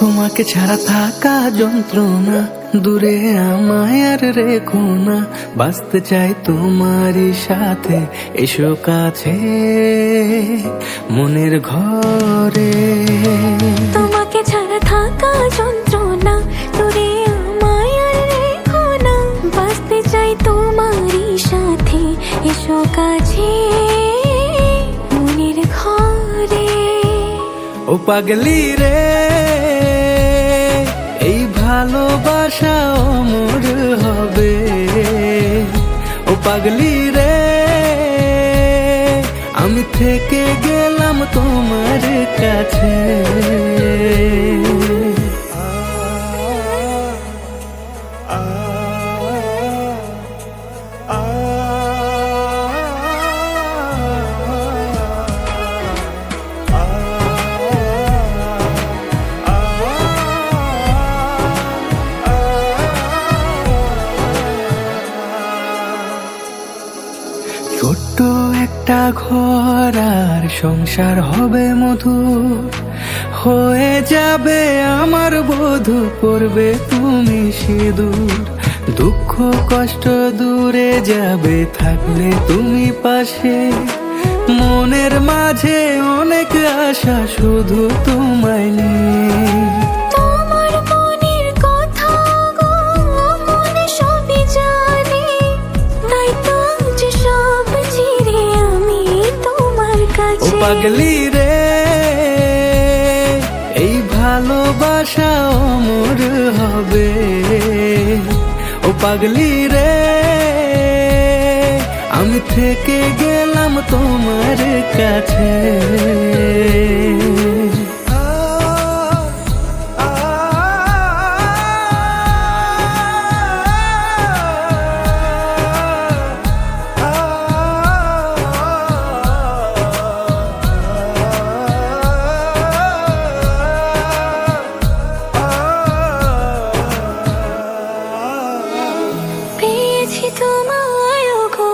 তোমাকে ছাড়া থাকা যন্ত্রণা, দূরে আমায় আর রেখো না। বাঁচতে চাই তোমারই সাথে, এসো কাছে মনের ঘরে। তোমাকে ছাড়া থাকা যন্ত্রণা, দূরে আমায় আর রেখো না। বাঁচতে চাই তোমারই সাথে, এসো কাছে মনের ঘরে। ও পাগলি রে, এই ভালোবাসা অমর হবে। ও পাগলি রে, আমি থেকে গেলাম তোমার কাছে। ছোট্ট একটা ঘর আর সংসার হবে মধুর, হয়ে যাবে আমার বধূ, পড়বে তুমি সিঁদুর। দুঃখ কষ্ট দূরে যাবে থাকলে তুমি পাশে, মনের মাঝে অনেক আশা শুধু তোমায় নিয়ে। তোমার মনের কথা গো মনে সবই জানে, তাই তো যে সব ছেড়ে আমি তোমার ও কাছে। পাগলি রে, এই ভালোবাসা অমর হবে। ও পাগলি রে, আমি থেকে গেলাম তোমার কাছে। পেয়েছি তোমায় গো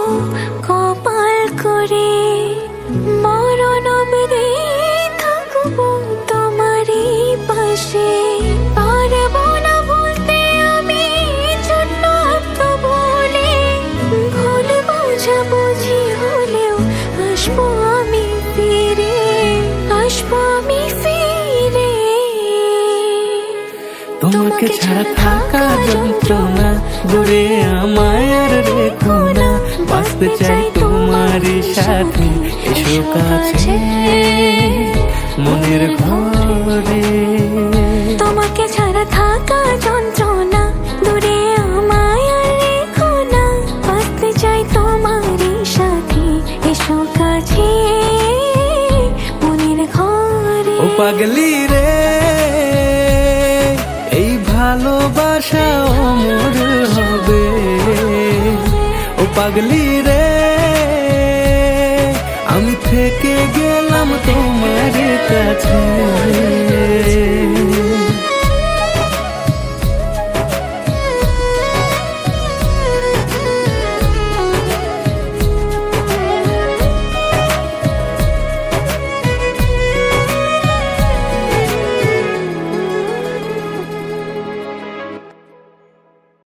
কপাল করে, মরণ অবধি থাকবো তোমারই পাশে। পারবো না বলতে আমি ছোট্ট একটা বলে, ভুল বোঝাবুঝি হলেও আসবো আমি ফিরে, আসবো আমি ফিরে। তোমাকে ছাড়া থাকা যন্ত্রণা, দূরে আমায় আর রেখো না। বাঁচতে চাই তোমারই সাথে, এসো কাছে মনের ঘরে। তোমাকে ছাড়া থাকা যন্ত্রণা, দূরে আমায় আর রেখো না। বাঁচতে চাই তোমারই সাথে, এসো কাছে মনের ঘরে। ও পাগলি রে, এই ভালোবাসা অমর হবে। ও পাগলি রে, আমি থেকে গেলাম তোমার কাছে।